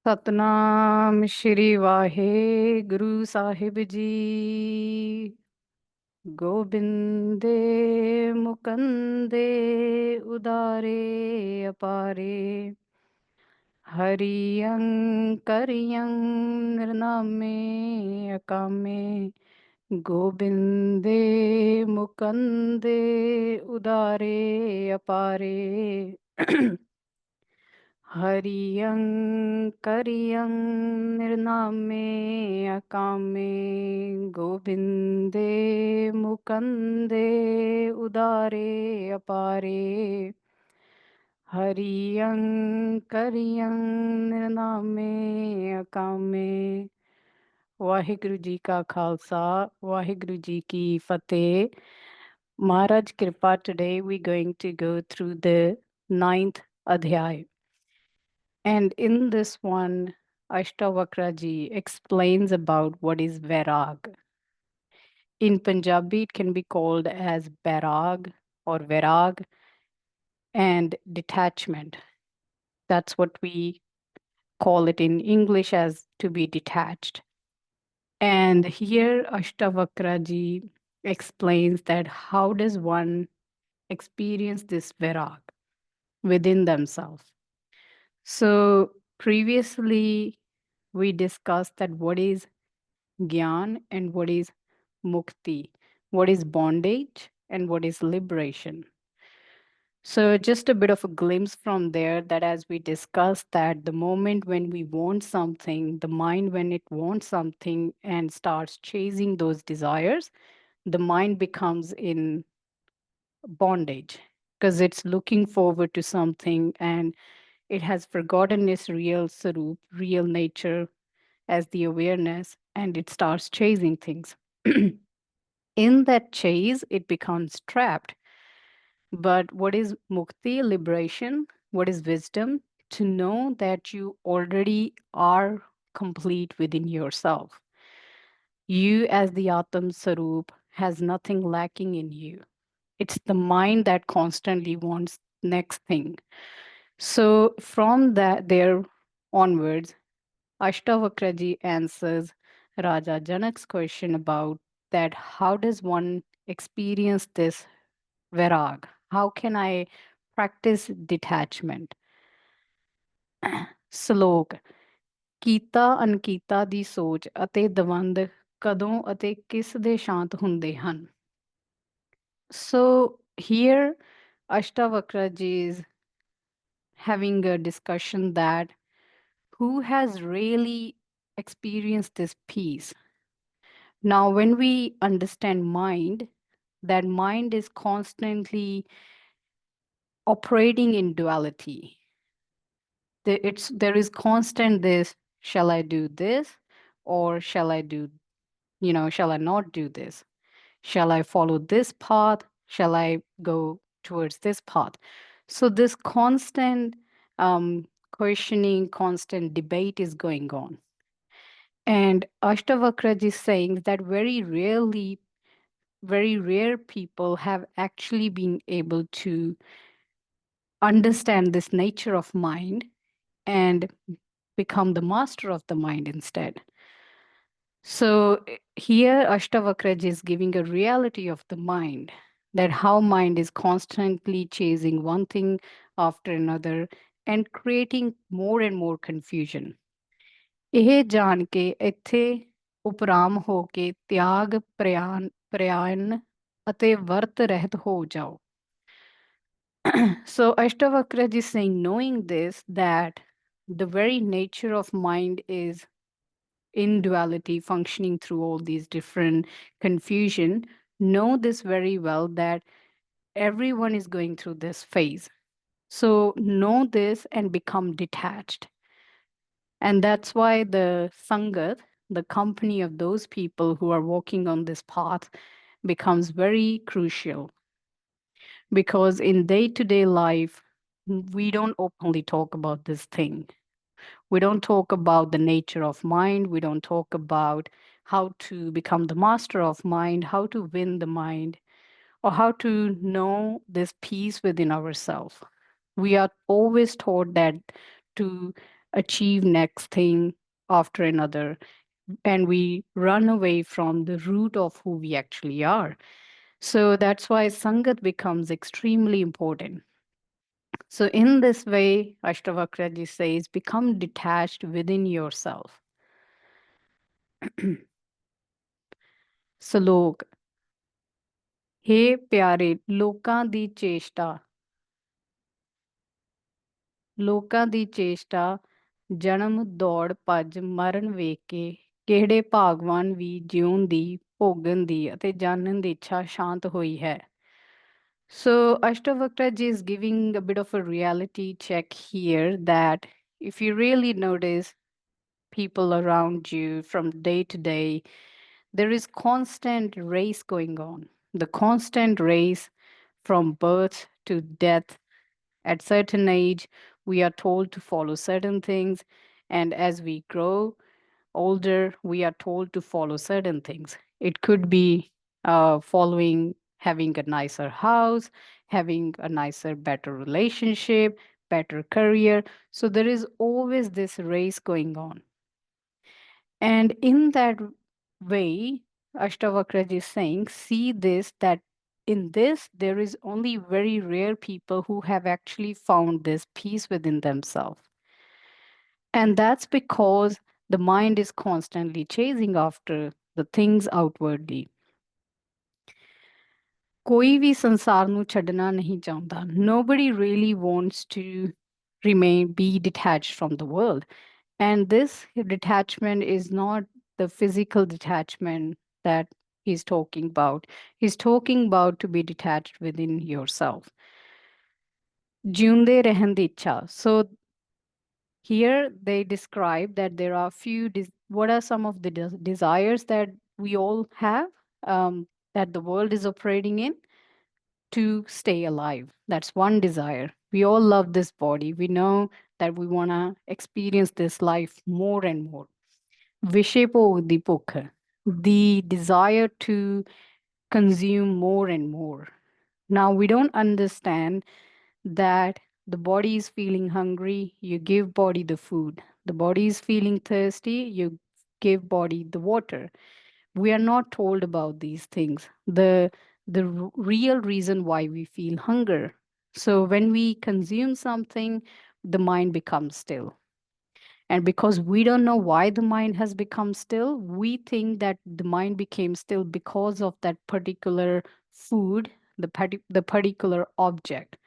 ਸਤਨਾਮ ਸ਼੍ਰੀ ਵਾਹਿਗੁਰੂ ਸਾਹਿਬ ਜੀ। ਗੋਬਿੰਦੇ ਮੁਕੰਦੇ ਉਦਾਰੇ ਅਪਾਰੇ, ਹਰਿਯੰ ਕਰਿਯੰ ਨਿਰਨਾਮੇ ਅਕਾਮੇ। ਗੋਬਿੰਦੇ ਮੁਕੰਦੇ ਉਦਾਰੇ ਅਪਾਰੇ, ਹਰਿਯੰ ਕਰਿਯੰ ਨਿਰਨਾਮੇ ਅਕਾਮੇ। ਗੋਬਿੰਦੇ ਮੁਕੰਦੇ ਉਦਾਰੇ ਅਪਾਰੇ, ਹਰਿਯੰ ਕਰਿਯੰ ਨਿਰਨਾਮੇ ਅਕਾਮੇ। ਵਾਹਿਗੁਰੂ ਜੀ ਕਾ ਖਾਲਸਾ, ਵਾਹਿਗੁਰੂ ਜੀ ਕੀ ਫਤਿਹ। Maharaj Kripa, today we're going to go through the 9th Adhyaae. And in this one, Astavakra ji explains about what is Vairag. In Punjabi, it can be called as Bairag or Vairag, and detachment. That's what we call it in English as to be detached. And here Astavakra ji explains that how does one experience this Vairag within themselves. So previously, we discussed that what is Gyan and what is Mukti, what is bondage and what is liberation. So just a bit of a glimpse from there, that as we discussed, that the moment when we want something, the mind, when it wants something and starts chasing those desires, the mind becomes in bondage because it's looking forward to something and it has forgotten its real sarup, real nature as the awareness, and it starts chasing things. In that chase, it becomes trapped. But what is mukti, liberation? What is wisdom? To know that you already are complete within yourself. You, as the Atam Sarup, has nothing lacking in you. It's the mind that constantly wants next thing. So from that there onwards, Ashtavakra answers Raja Janak's question about that how does one experience this Vairag? How can I practice detachment? Slok. ਕੀਤਾ ਅਣਕੀਤਾ ਦੀ ਸੋਚ ਅਤੇ ਦਵੰਦ ਕਦੋਂ ਅਤੇ ਕਿਸ ਦੇ ਸ਼ਾਂਤ ਹੁੰਦੇ ਹਨ. So here Ashtavakra is having a discussion that who has really experienced this peace. Now, when we understand mind, that mind is constantly operating in duality. There is constant this, shall I do this or shall I do, shall I not do this? Shall I follow this path? Shall I go towards this path? So this constant questioning, constant debate is going on. And Ashtavakra is saying that very rare people have actually been able to understand this nature of mind and become the master of the mind instead. So here Ashtavakra is giving a reality of the mind, that how mind is constantly chasing one thing after another and creating more and more confusion. ਇਹ ਜਾਣ ਕੇ ਇੱਥੇ ਉਪਰਾਮ ਹੋ ਕੇ ਤਿਆਗ ਪ੍ਰਯਾਨ ਅਤੇ ਵਰਤ ਰਹਿਤ ਹੋ ਜਾਓ. So Ashtavakra is saying, knowing this, that the very nature of mind is in duality, functioning through all these different confusion, know this very well, that everyone is going through this phase. So know this and become detached. And that's why the Sangat, the company of those people who are walking on this path, becomes very crucial. Because in day-to-day life, we don't openly talk about this thing. We don't talk about the nature of mind. We don't talk about how to become the master of mind, how to win the mind, or how to know this peace within ourselves. We are always taught that to achieve next thing after another, and we run away from the root of who we actually are. So that's why Sangat becomes extremely important. So, in this way, Ashtavakraji says, become detached within yourself. Salok, हे प्यारे ਲੋਕਾਂ ਦੀ ਚੇਸ਼ਟਾ ਲੋਕਾਂ ਦੀ ਚੇਸ਼ਟਾ ਜਨਮ ਦੌੜ ਭੱਜ ਮਰਨ ਵੇਖ ਕੇ ਕਿਹੜੇ ਭਾਗਵਾਨ ਵੀ ਜਿਉਣ ਦੀ ਭੋਗਣ ਦੀ ਅਤੇ ਜਾਣਨ ਦੀ ਇੱਛਾ ਸ਼ਾਂਤ ਹੋਈ ਹੈ. So Ashtavakra ji is giving a bit of a reality check here that if you really notice people around you from day to day, there is constant race going on. The constant race from birth to death. At certain age, we are told to follow certain things, and as we grow older, we are told to follow certain things. It could be following having a nicer house, having a nicer, better relationship, better career. So there is always this race going on. And in that way, Ashtavakra is saying, see this, that in this, there is only very rare people who have actually found this peace within themselves. And that's because the mind is constantly chasing after the things outwardly. ਕੋਈ ਵੀ ਸੰਸਾਰ ਨੂੰ ਛੱਡਣਾ ਨਹੀਂ ਚਾਹੁੰਦਾ. Nobody really wants to remain, be detached from the world. And this detachment is not the physical detachment that he's talking about. He's talking about to be detached within yourself. ਜਿਉਂਦੇ ਰਹਿਣ ਦੀ ਇੱਛਾ. So here they describe that there are few, what are some of the desires that we all have, that the world is operating in? To stay alive. That's one desire. We all love this body. We know that we want to experience this life more and more. Vishepo dipokha, the desire to consume more and more. Now, we don't understand that the body is feeling hungry, you give body the food. The body is feeling thirsty, you give body the water. We are not told about these things, the real reason why we feel hunger. So when we consume something, the mind becomes still. And because we don't know why the mind has become still, we think that the mind became still because of that particular food, the particular object.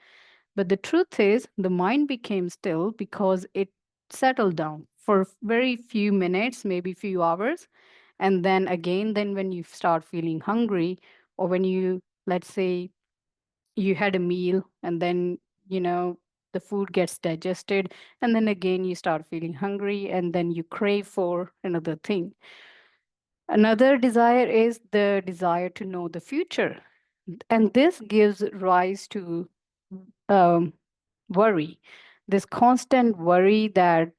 But the truth is, the mind became still because it settled down for very few minutes, maybe few hours. And then again, then when you start feeling hungry, or when you, let's say, you had a meal and then, the food gets digested, and then again you start feeling hungry, and then you crave for another thing. Another desire is the desire to know the future. And this gives rise to um, worry, this constant worry that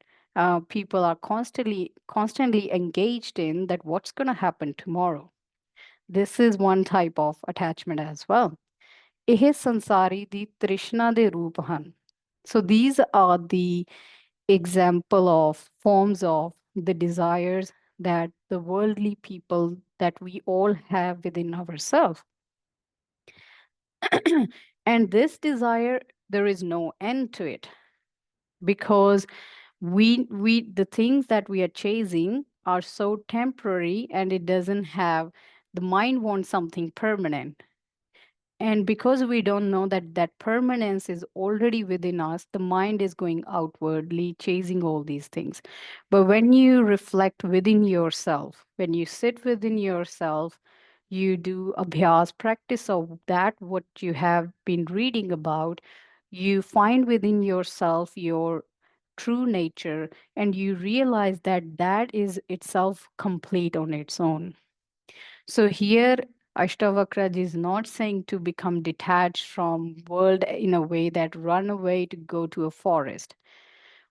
people are constantly engaged in, that what's going to happen tomorrow. This is one type of attachment as well. ਇਹ ਸੰਸਾਰੀ ਦੀ ਤ੍ਰਿਸ਼ਨਾ ਦੇ ਰੂਪ ਹਨ. So these are the example of forms of the desires that the worldly people, that we all have within ourselves. And this desire, there is no end to it, because we the things that we are chasing are so temporary, and it doesn't have, the mind wants something permanent. And because we don't know that that permanence is already within us, the mind is going outwardly chasing all these things. But when you reflect within yourself, when you sit within yourself, you do abhyas, practice of that, what you have been reading about, you find within yourself your true nature, and you realize that that is itself complete on its own. So here, Ashtavakra is not saying to become detached from world in a way that run away to go to a forest.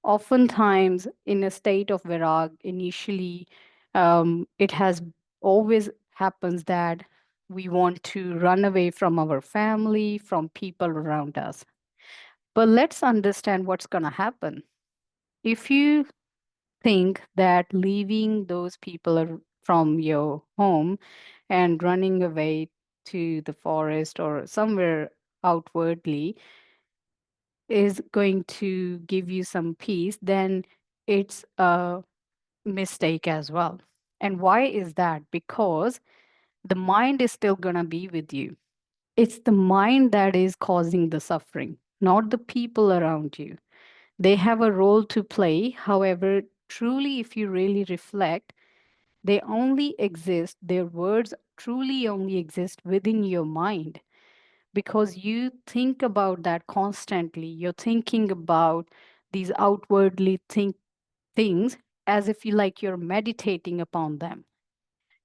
Oftentimes, in a state of virag, initially, it has always happens that we want to run away from our family, from people around us. But let's understand what's going to happen. If you think that leaving those people from your home and running away to the forest or somewhere outwardly is going to give you some peace, then it's a mistake as well. And why is that? Because the mind is still going to be with you. It's the mind that is causing the suffering, not the people around you. They have a role to play. However, truly, if you really reflect, they only exist, their words truly only exist within your mind because you think about that constantly. You're thinking about these outwardly things as if you're meditating upon them.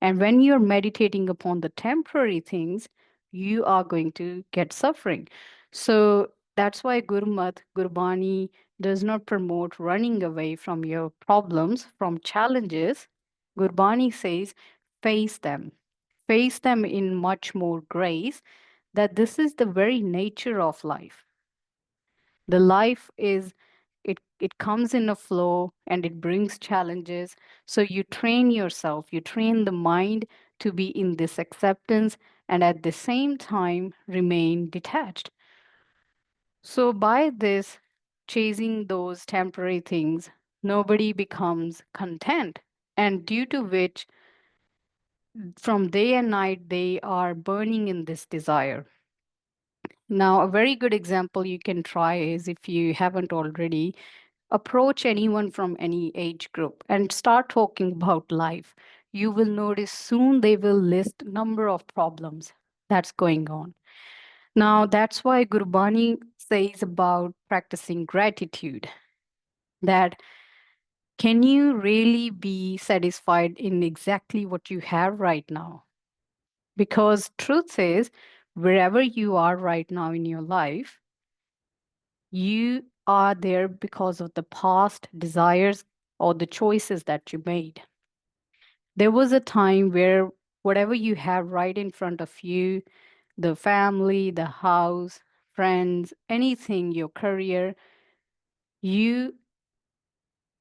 And when you're meditating upon the temporary things, you are going to get suffering. So that's why Gurmat, Gurbani does not promote running away from your problems, from challenges. Gurbani says, face them. Face them in much more grace, that this is the very nature of life. The life is it comes in a flow and it brings challenges. So you train yourself, you train the mind to be in this acceptance and at the same time remain detached. So by this chasing those temporary things, nobody becomes content, and due to which from day and night they are burning in this desire. Now, a very good example you can try is, if you haven't already, approach anyone from any age group and start talking about life. You will notice soon they will list number of problems that's going on. Now, that's why Gurbani says about practicing gratitude, that can you really be satisfied in exactly what you have right now? Because truth is, wherever you are right now in your life, you are there because of the past desires or the choices that you made. There was a time where whatever you have right in front of you, the family, the house, friends, anything, your career, you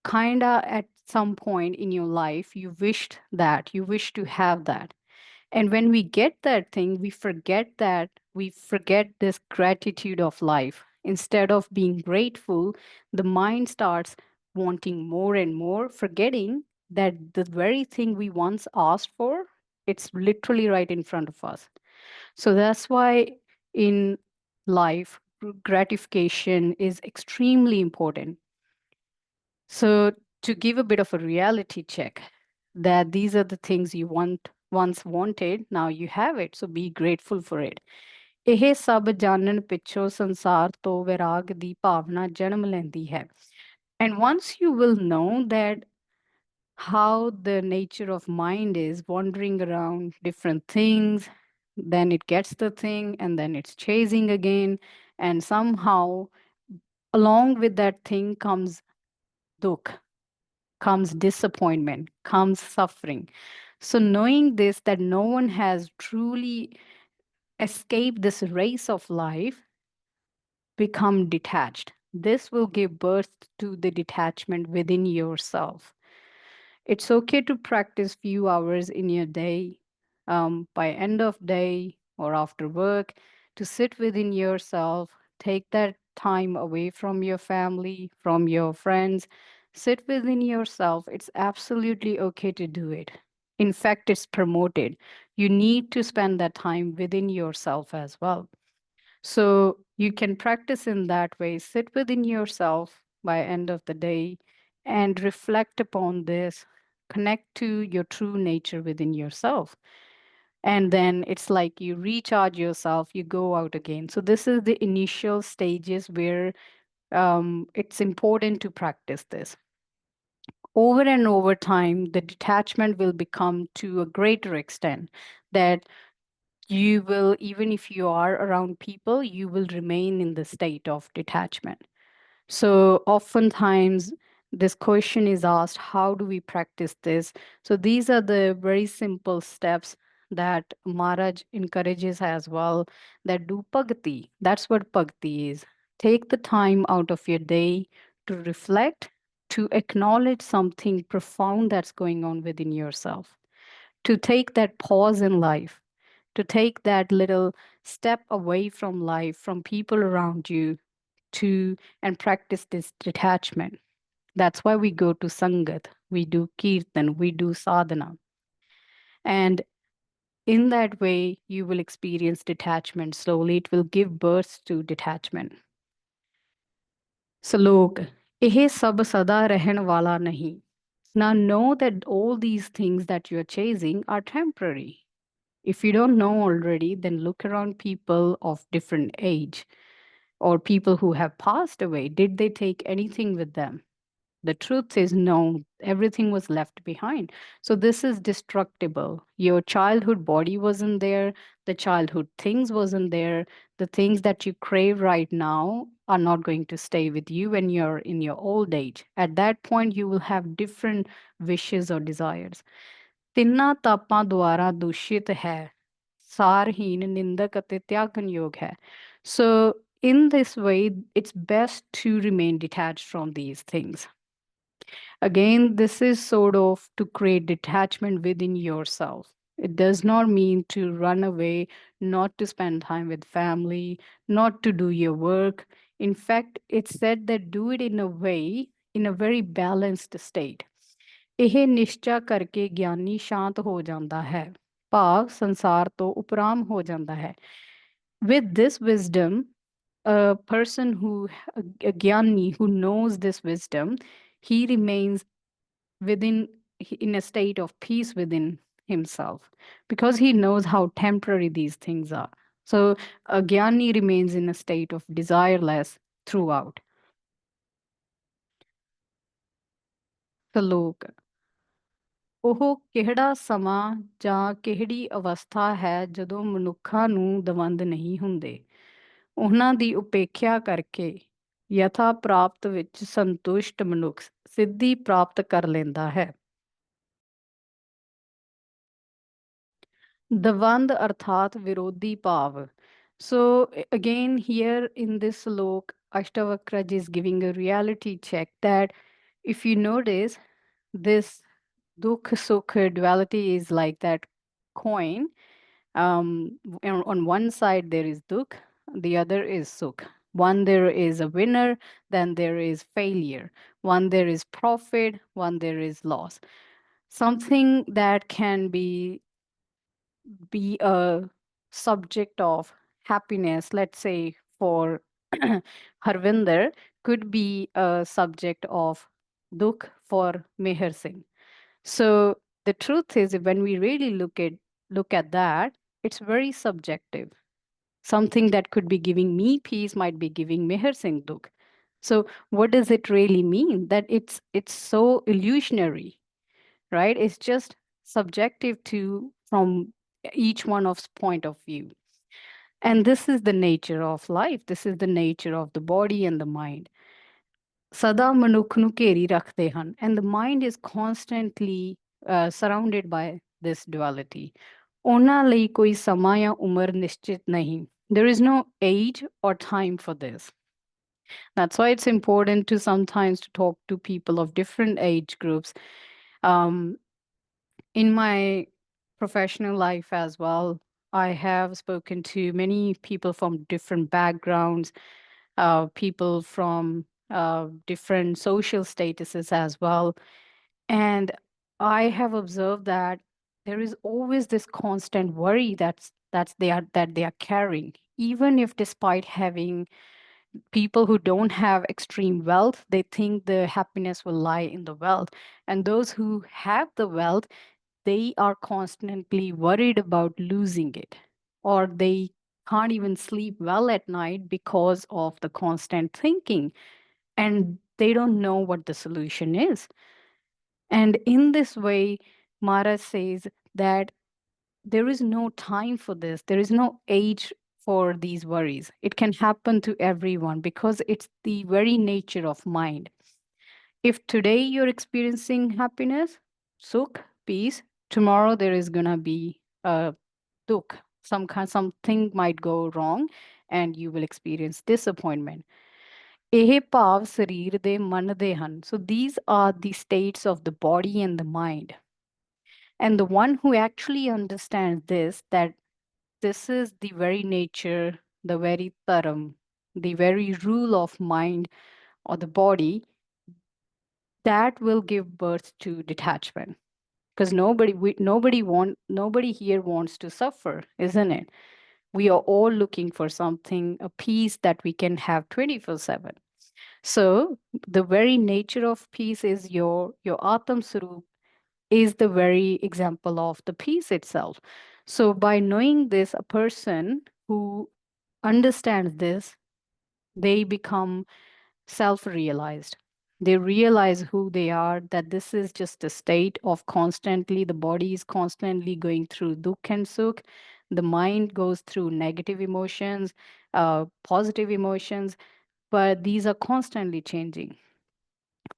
kind of at some point in your life, you wish to have that. And when we get that thing, we forget this gratitude of life. Instead of being grateful, the mind starts wanting more and more, forgetting that the very thing we once asked for, it's literally right in front of us. So that's why in life, gratification is extremely important. So, to give a bit of a reality check, that these are the things you once wanted, now you have it. So be grateful for it. ਇਹ ਸਭ ਜਾਣਨ ਪਿੱਛੋਂ ਸੰਸਾਰ ਤੋਂ ਵਿਰਾਗ ਦੀ ਭਾਵਨਾ ਜਨਮ ਲੈਂਦੀ ਹੈ. And once you will know that how the nature of mind is wandering around different things, then it gets the thing and then it's chasing again. And somehow, along with that thing comes dukh, comes disappointment, comes suffering. So, knowing this, that no one has truly escaped this race of life, become detached. This will give birth to the detachment within yourself. It's okay to practice few hours in your day, by end of day or after work, to sit within yourself, take that time away from your family, from your friends, sit within yourself. It's absolutely okay to do it. In fact, it's promoted. You need to spend that time within yourself as well. So you can practice in that way, sit within yourself by end of the day and reflect upon this, connect to your true nature within yourself. And then it's like you recharge yourself, you go out again. So this is the initial stages where it's important to practice this. Over and over time, the detachment will become to a greater extent that you will, even if you are around people, you will remain in the state of detachment. So oftentimes this question is asked, how do we practice this? So these are the very simple steps that Maharaj encourages as well, that do bhakti. That's what bhakti is. Take the time out of your day to reflect, to acknowledge something profound that's going on within yourself, to take that pause in life, to take that little step away from life, from people around you, to and practice this detachment. That's why we go to Sangat, we do Kirtan, we do sadhana. And in that way, you will experience detachment slowly. It will give birth to detachment. Salok, ਇਹ ਸਭ ਸਦਾ ਰਹਿਣ ਵਾਲਾ ਨਹੀਂ. Now know that all these things that you're chasing are temporary. If you don't know already, then look around people of different age or people who have passed away. Did they take anything with them? The truth is no, everything was left behind. So this is destructible. Your childhood body wasn't there, the childhood things wasn't there. The things that you crave right now are not going to stay with you when you're in your old age. At that point, you will have different wishes or desires. ਤਿੰਨਾਂ ਤਾਪਾਂ ਦੁਆਰਾ ਦੂਸ਼ਿਤ ਹੈ ਸਾਰਹੀਨ ਨਿੰਦਕ ਅਤੇ ਤਿਆਗਨਯੋਗ ਹੈ. So in this way, it's best to remain detached from these things. Again, this is sort of to create detachment within yourself. It does not mean to run away, not to spend time with family, not to do your work. In fact, it's said that do it in a way, in a very balanced state. ਇਹ ਨਿਸ਼ਚਾ ਕਰਕੇ ਗਿਆਨੀ ਸ਼ਾਂਤ ਹੋ ਜਾਂਦਾ ਹੈ ਭਾਵ ਸੰਸਾਰ ਤੋਂ ਉਪਰਾਮ ਹੋ ਜਾਂਦਾ ਹੈ. With this wisdom, a person who, a gyani who knows this wisdom, he remains within, in a state of peace within himself because he knows how temporary these things are. So a gyani remains in a state of desireless throughout. Salok. ਉਹ ਕਿਹੜਾ ਸਮਾਂ ਜਾਂ ਕਿਹੜੀ ਅਵਸਥਾ ਹੈ ਜਦੋਂ ਮਨੁੱਖਾਂ ਨੂੰ ਦਵੰਦ ਨਹੀਂ ਹੁੰਦੇ ਉਹਨਾਂ ਦੀ ਉਪੇਖਿਆ ਕਰਕੇ ਯਥਾ ਪ੍ਰਾਪਤ ਵਿੱਚ ਸੰਤੁਸ਼ਟ ਮਨੁੱਖ ਸਿੱਧੀ ਪ੍ਰਾਪਤ ਕਰ ਲੈਂਦਾ ਹੈ ਦਵੰਦ ਅਰਥਾਤ ਵਿਰੋਧੀ ਭਾਵ. So again here in this slok, Astavakra is giving a reality check that if you notice this dukh sukh duality is like that coin. On one side there is dukh, the other is sukh. One there is a winner, then there is failure. One there is profit, one there is loss. Something that can be a subject of happiness, let's say for Harvinder, could be a subject of dukh for Meher Singh. So the truth is, when we really look at that, it's very subjective. Something that could be giving me peace might be giving Meher Singh dukh. So what does it really mean? That it's so illusionary, right? It's just subjective to from each one of's point of view. And this is the nature of life. This is the nature of the body and the mind. Sada manukh nu ਘੇਰੀ ਰੱਖਦੇ ਹਨ, and the mind is constantly surrounded by this duality. ਉਹਨਾਂ ਲਈ ਕੋਈ ਸਮਾਂ ਜਾਂ ਉਮਰ ਨਿਸ਼ਚਿਤ ਨਹੀਂ. There is no age or time for this. That's why it's important to sometimes to talk to people of different age groups. In my professional life as well, I have spoken to many people from different backgrounds, people from different social statuses as well. And I have observed that there is always this constant worry that they are carrying, even if despite having people who don't have extreme wealth, they think the happiness will lie in the wealth. And those who have the wealth, they are constantly worried about losing it, or they can't even sleep well at night because of the constant thinking, and they don't know what the solution is. And in this way, Maharaj says that there is no time for this, there is no age for these worries. It can happen to everyone because it's the very nature of mind. If today you're experiencing happiness, sukh, peace, tomorrow there is gonna be a dukh. Something might go wrong and you will experience disappointment. ਇਹ ਭਾਵ ਸਰੀਰ ਦੇ ਮਨ ਦੇ ਹਨ. So these are the states of the body and the mind. And the one who actually understands this, that this is the very nature, the very taram, the very rule of mind or the body, that will give birth to detachment. Because nobody here wants to suffer, isn't it? We are all looking for something, a peace that we can have 24/7. So the very nature of peace is your Atam Sarup is the very example of the peace itself. So by knowing this, a person who understands this, they become self-realized. They realize who they are, that this is just a state of constantly, the body is constantly going through dukh and sukh. The mind goes through negative emotions, positive emotions, but these are constantly changing.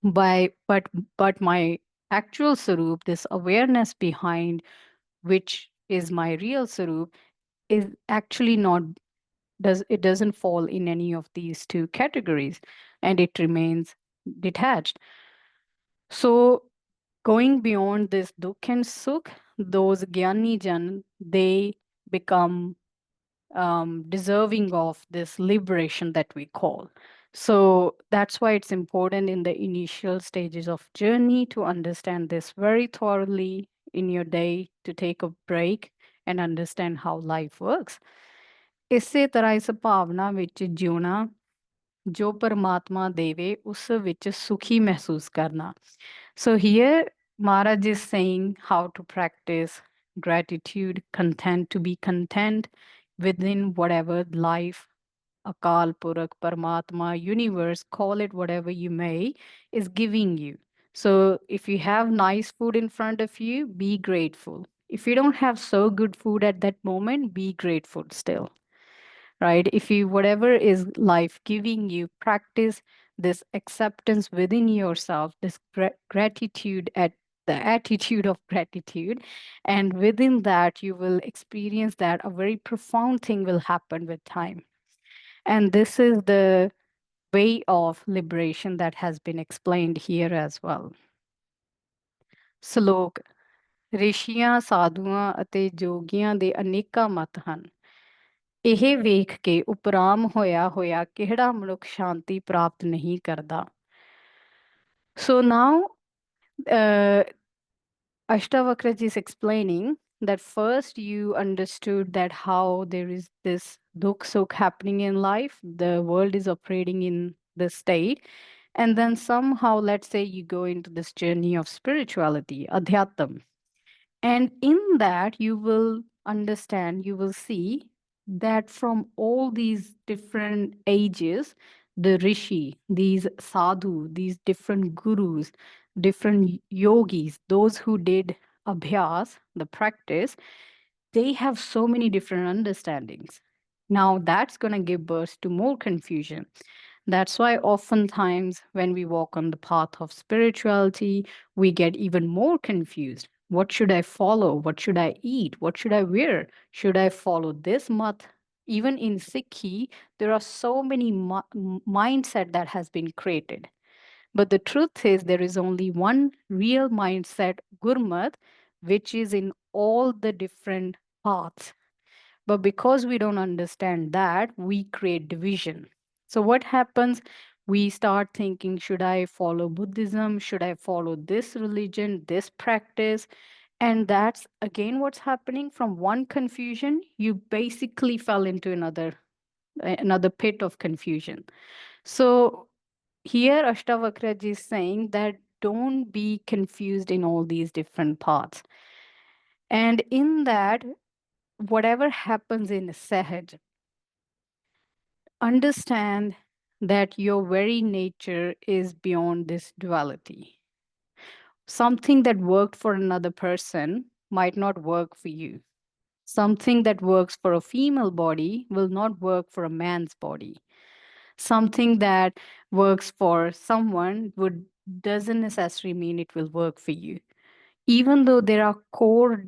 By but my actual sarup, this awareness behind which is my real sarup, is actually not doesn't fall in any of these two categories, and it remains detached. So going beyond this dukh and sukh, those gyani jan, they become deserving of this liberation that we call. So that's why it's important in the initial stages of journey to understand this very thoroughly in your day, to take a break and understand how life works. ਇਸੇ ਤਰ੍ਹਾਂ ਇਸ ਭਾਵਨਾ ਵਿੱਚ ਜਿਉਣਾ ਜੋ ਪਰਮਾਤਮਾ ਦੇਵੇ ਉਸ ਵਿੱਚ ਸੁਖੀ ਮਹਿਸੂਸ ਕਰਨਾ. So here Maharaj is saying how to practice gratitude, to be content within whatever life, Akal Purak, Paramatma, universe, call it whatever you may, is giving you. So if you have nice food in front of you, be grateful. If you don't have so good food at that moment, be grateful still, right? If you, whatever is life giving you, practice this acceptance within yourself, this gratitude, at the attitude of gratitude. And within that, you will experience that a very profound thing will happen with time. And this is the way of liberation that has been explained here as well. Slok, ਰਿਸ਼ੀਆਂ ਸਾਧੂਆਂ ਅਤੇ ਜੋਗੀਆਂ ਦੇ ਅਨੇਕਾਂ ਮਤ ਹਨ। ਇਹ ਵੇਖ ਕੇ ਉਪਰਾਮ ਹੋਇਆ ਹੋਇਆ ਕਿਹੜਾ ਮਨੁੱਖ ਸ਼ਾਂਤੀ ਪ੍ਰਾਪਤ ਨਹੀਂ ਕਰਦਾ. So now Astavakra is explaining that first you understood that how there is this dukh sukh happening in life, the world is operating in this state, and then somehow, let's say you go into this journey of spirituality, adhyatam, and in that you will understand, you will see that from all these different ages, the rishi, these sadhu, these different gurus, different yogis, those who did abhyas, the practice, they have so many different understandings. Now that's going to give birth to more confusion. That's why oftentimes when we walk on the path of spirituality, we get even more confused. What should I follow? What should I eat? What should I wear? Should I follow this mat? Even in Sikhi, there are so many mindset that has been created. But the truth is, there is only one real mindset, Gurmat, which is in all the different paths. But because we don't understand that, we create division. So what happens? We start thinking, should I follow Buddhism? Should I follow this religion, this practice? And that's again what's happening. From one confusion, you basically fell into another pit of confusion. So here Ashtavakra is saying that don't be confused in all these different paths. And in that, whatever happens in Sahaj, understand that your very nature is beyond this duality. Something that worked for another person might not work for you. Something that works for a female body will not work for a man's body. Something that works for someone would doesn't necessarily mean it will work for you. Even though there are core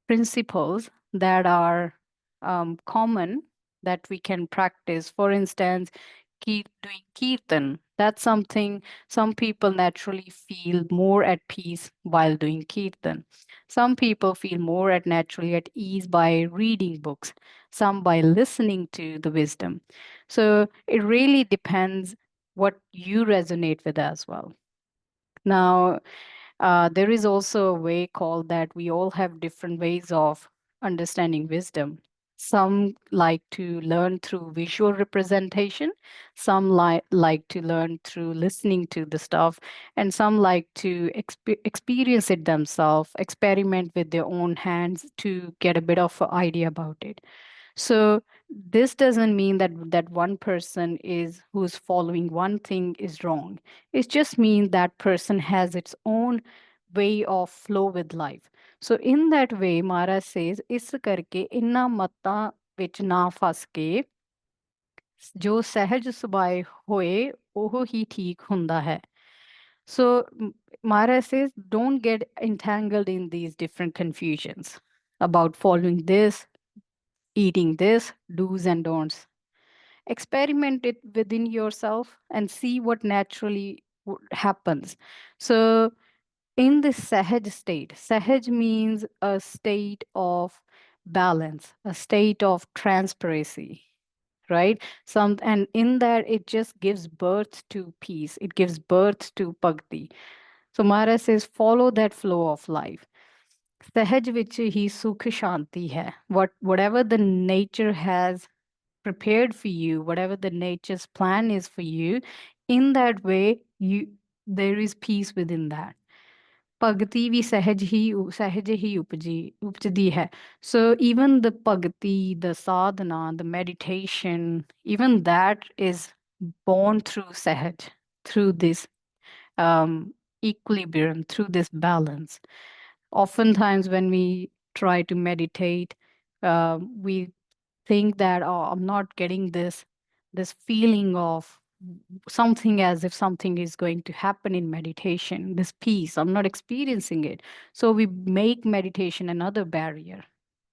principles that are common that we can practice. For instance, doing kirtan. That's something some people naturally feel more at peace while doing kirtan. Some people feel more at naturally at ease by reading books, some by listening to the wisdom. So it really depends what you resonate with as well. Now, there is also a way called that we all have different ways of understanding wisdom. Some like to learn through visual representation, some like to learn through listening to the stuff, and some like to experience it themselves, experiment with their own hands to get a bit of an idea about it. So this doesn't mean that one person is who's following one thing is wrong. It just means that person has its own way of flow with life. So in that way, Maharaj says, ਇਸ ਕਰਕੇ ਇਨ੍ਹਾਂ ਮਤਾਂ ਵਿੱਚ ਨਾ ਫਸ ਕੇ ਜੋ ਸਹਿਜ ਸੁਭਾਅ ਹੋਏ ਉਹ ਹੀ ਠੀਕ ਹੁੰਦਾ ਹੈ. So Maharaj says, don't get entangled in these different confusions about following this, eating this, do's and don'ts. Experiment it within yourself and see what naturally happens. So in this sahaj state, sahaj means a state of balance, a state of transparency, right? Some, and in that it just gives birth to peace, it gives birth to bhakti. So Maharaj says, follow that flow of life. Sahaj vich hi sukh shanti hai. Whatever the nature has prepared for you, whatever the nature's plan is for you, in that way, there is peace within that. Bhagati vi sahaj hi upjadi hai. So even the bhagati, the sadhana, the meditation, even that is born through sahaj, through this equilibrium, through this balance. Oftentimes, when we try to meditate, we think that, oh, I'm not getting this feeling of something, as if something is going to happen in meditation, this peace, I'm not experiencing it. So we make meditation another barrier,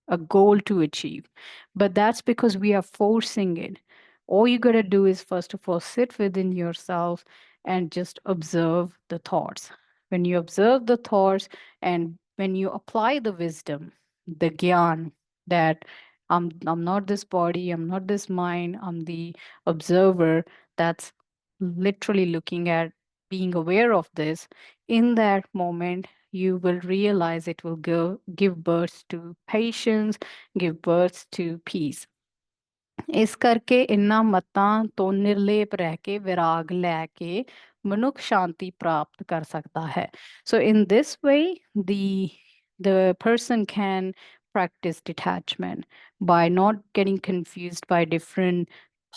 a goal to achieve. But that's because we are forcing it. All you got to do is, first of all, sit within yourself and just observe the thoughts. When you observe the thoughts and when you apply the wisdom, the gyan, that I'm not this body, I'm not this mind, I'm the observer that's literally looking at, being aware of this, in that moment you will realize it will give birth to patience, give birth to peace. ਇਸ ਕਰਕੇ ਇਨ੍ਹਾਂ ਮਤਾਂ ਤੋਂ ਨਿਰਲੇਪ ਰਹਿ ਕੇ ਵਿਰਾਗ ਲੈ ਕੇ ਮਨੁੱਖ ਸ਼ਾਂਤੀ ਪ੍ਰਾਪਤ ਕਰ ਸਕਦਾ ਹੈ. So in this way, the person can practice detachment by not getting confused by different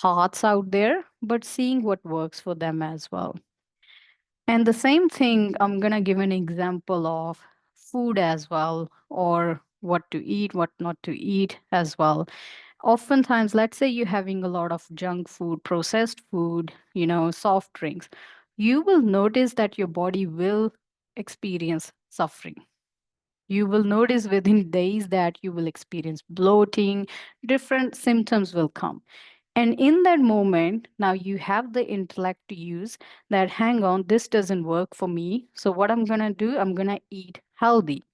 paths out there, but seeing what works for them as well. And the same thing, I'm going to give an example of food as well, or what to eat, what not to eat as well. Oftentimes, let's say you're having a lot of junk food, processed food, soft drinks, you will notice that your body will experience suffering. You will notice within days that you will experience bloating, different symptoms will come. And in that moment, now you have the intellect to use that, hang on, this doesn't work for me. So, what I'm going to do, I'm going to eat healthy.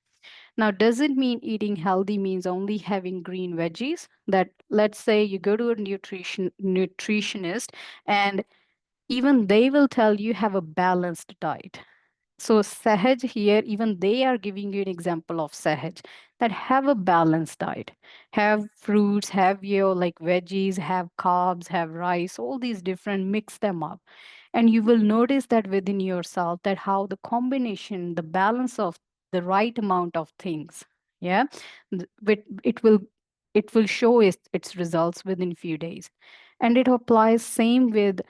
Now, does it mean eating healthy means only having green veggies? That, let's say you go to a nutritionist and even they will tell you have a balanced diet. So Sahaj here, even they are giving you an example of Sahaj, that have a balanced diet. Have fruits, have your like veggies, have carbs, have rice, all these different, mix them up. And you will notice that within yourself, that how the combination, the balance of the right amount of things, yeah, it will show its results within few days. And it applies same with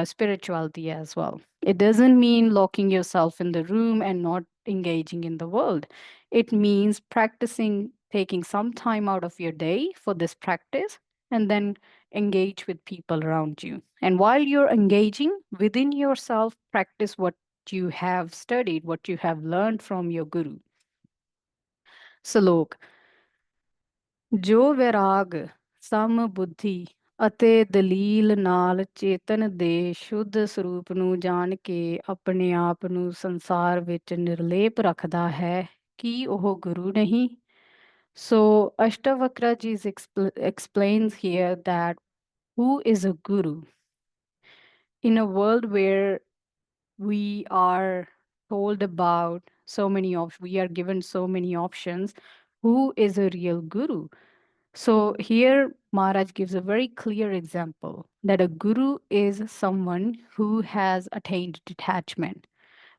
spirituality as well. It doesn't mean locking yourself in the room and not engaging in the world. It means practicing, taking some time out of your day for this practice, and then engage with people around you. And while you're engaging within yourself, practice what you have studied, what you have learned from your guru. Salok, Jo Virag Sam Buddhi ਅਤੇ ਦਲੀਲ ਨਾਲ ਚੇਤਨ ਦੇ ਸ਼ੁੱਧ ਸਰੂਪ ਨੂੰ ਜਾਣ ਕੇ ਆਪਣੇ ਆਪ ਨੂੰ ਸੰਸਾਰ ਵਿੱਚ ਨਿਰਲੇਪ ਰੱਖਦਾ ਹੈ, ਕੀ ਉਹ ਗੁਰੂ ਨਹੀਂ? So Astavakra ji explains here that who is a guru? In a world where we are told about so many options, we are given so many options, who is a real guru? So here Maharaj gives a very clear example that a guru is someone who has attained detachment.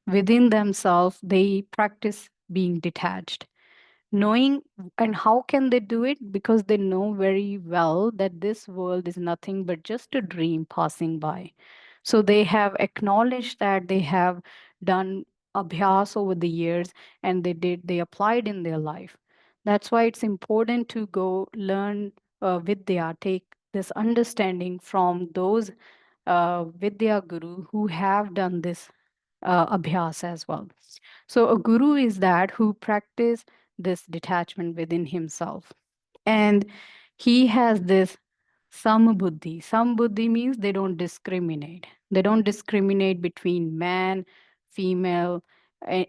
Within themselves, they practice being detached. Knowing, and how can they do it? Because they know very well that this world is nothing but just a dream passing by. So they have acknowledged that they have done abhyas over the years, and they applied in their life. That's why it's important to go learn vidya, take this understanding from those vidya guru who have done this abhyas as well. So a guru is that who practice this detachment within himself. And he has this sambuddhi. Sambuddhi means they don't discriminate. They don't discriminate between man, female,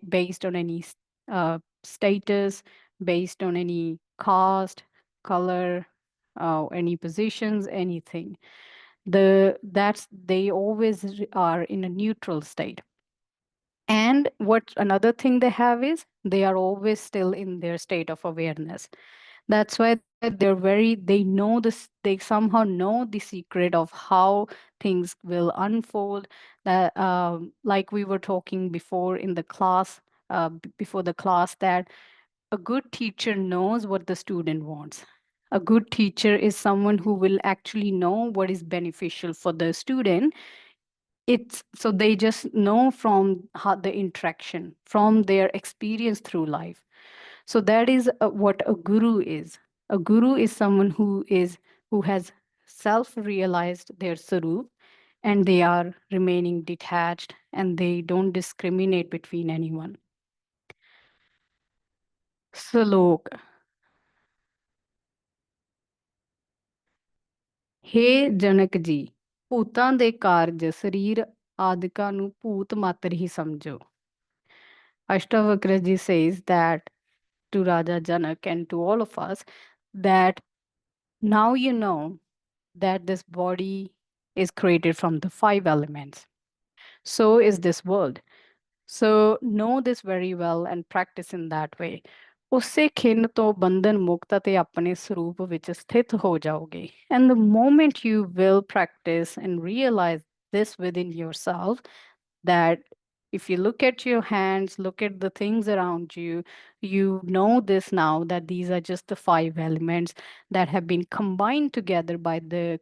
based on any status, based on any caste, color, any positions, anything. That's they always are in a neutral state. And what another thing they have is they are always still in their state of awareness. That's why they know this, they somehow know the secret of how things will unfold. That like we were talking before in the class, before the class, that a good teacher knows what the student wants. A good teacher is someone who will actually know what is beneficial for the student. It's so they just know from how the interaction, from their experience through life. So that is what a guru is. A guru is someone who has self realized their sarup, and they are remaining detached, and they don't discriminate between anyone. Slok. हे जनक जी, ਭੂਤਾਂ ਦੇ ਕਾਰਜ ਸਰੀਰ ਆਦਿਕਾਂ ਨੂੰ ਭੂਤ ਮਾਤਰ ਹੀ ਸਮਝੋ. Ashtavakra ji says that to Raja Janak and to all of us, that now you know that this body is created from the five elements. So is this world. So know this very well and practice in that way. ਉਸੇ ਖਿੰਨ ਤੋਂ ਬੰਧਨ ਮੁਕਤ ਅਤੇ ਆਪਣੇ ਸਰੂਪ ਵਿੱਚ ਸਥਿਤ ਹੋ ਜਾਓਗੇ. And the moment you will practice and realize this within yourself, that if you look at your hands, look at the things around you, you know this now, that these are just the five elements that have been combined together by the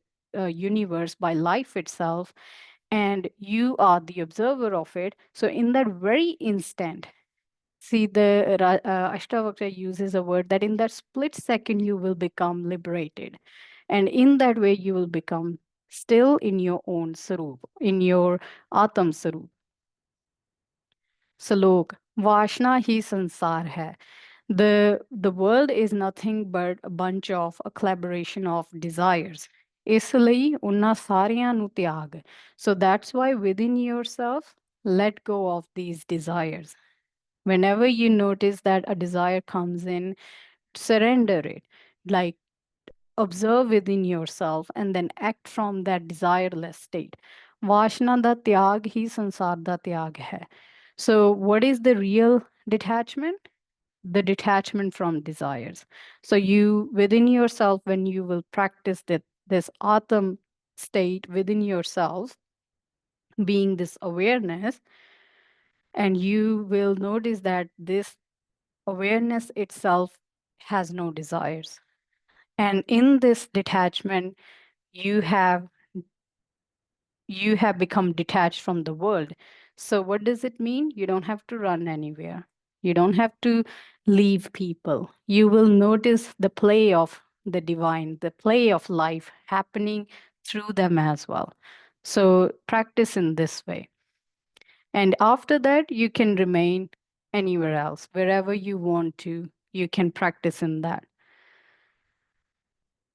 universe, by life itself, and you are the observer of it. So, in that very instant, see, the Ashtavakra uses a word that in that split second you will become liberated. And in that way, you will become still in your own sarup, in your Atam sarup. Salok, Vashna hi sansar hai. The world is nothing but a bunch of a collaboration of desires. ਇਸ ਲਈ ਉਹਨਾਂ ਸਾਰਿਆਂ ਨੂੰ ਤਿਆਗ. So that's why within yourself, let go of these desires. Whenever you notice that a desire comes in, surrender it. Like observe within yourself and then act from that desireless state. Vashna da tyag hi sansar da tyag hai. So, what is the real detachment? The detachment from desires. So, you within yourself, when you will practice this Atam state within yourself, being this awareness, and you will notice that this awareness itself has no desires. And in this detachment, you have become detached from the world. So what does it mean? You don't have to run anywhere. You don't have to leave people. You will notice the play of the divine, the play of life happening through them as well. So practice in this way. And after that, you can remain anywhere else, wherever you want to, you can practice in that.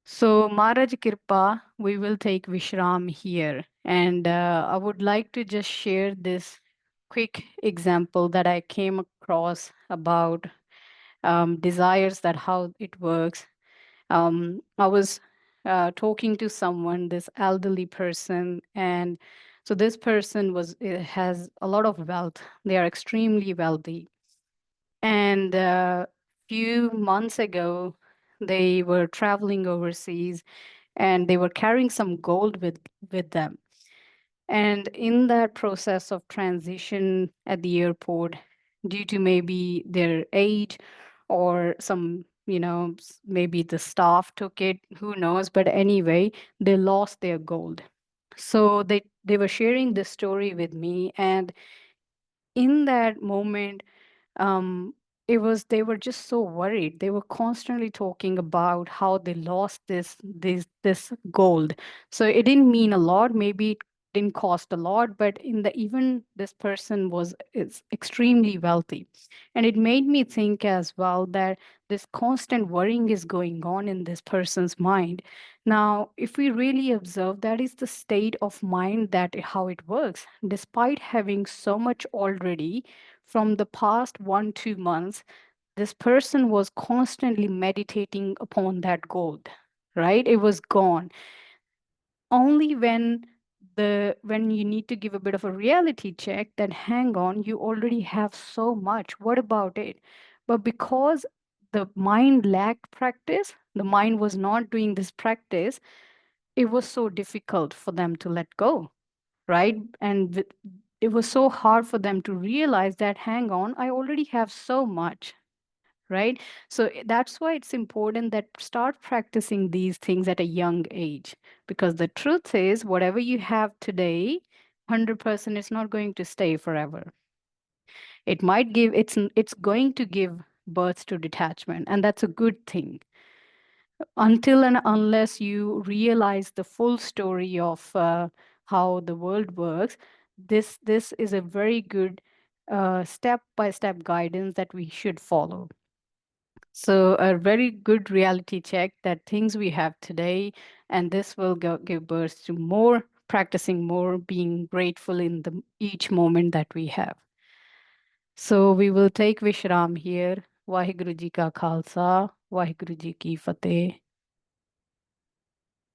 So, Maharaj Kirpa, we will take Vishram here. And I would like to just share this quick example that I came across about desires, that how it works. I was talking to someone, this elderly person, and so this person has a lot of wealth. They are extremely wealthy, and few months ago, they were traveling overseas, and they were carrying some gold with them. And in that process of transition at the airport, due to maybe their age or some, maybe the staff took it, who knows? But anyway, they lost their gold. So they were sharing this story with me, and in that moment, um, it was they were just so worried. They were constantly talking about how they lost this gold. So it didn't mean a lot. Maybe it didn't cost a lot, but in the even this person was is extremely wealthy, and it made me think as well that this constant worrying is going on in this person's mind. Now, if we really observe, that is the state of mind, that how it works. Despite having so much already from the past 1 2 months, this person was constantly meditating upon that gold, right? It was gone. Only when you need to give a bit of a reality check, that hang on, you already have so much, what about it? But because the mind lacked practice, the mind was not doing this practice, it was so difficult for them to let go, right? It was so hard for them to realize that, hang on, I already have so much, right? So that's why it's important that start practicing these things at a young age, because the truth is, whatever you have today, 100% is not going to stay forever. It might give, it's going to give birth to detachment, and that's a good thing. Until and unless you realize the full story of how the world works, this is a very good step by step guidance that we should follow. So a very good reality check that things we have today, and this will give birth to more, practicing more, being grateful in the each moment that we have. So we will take Vishram here. Vaheguru Ji ka Khalsa, Vaheguru Ji ki Fateh.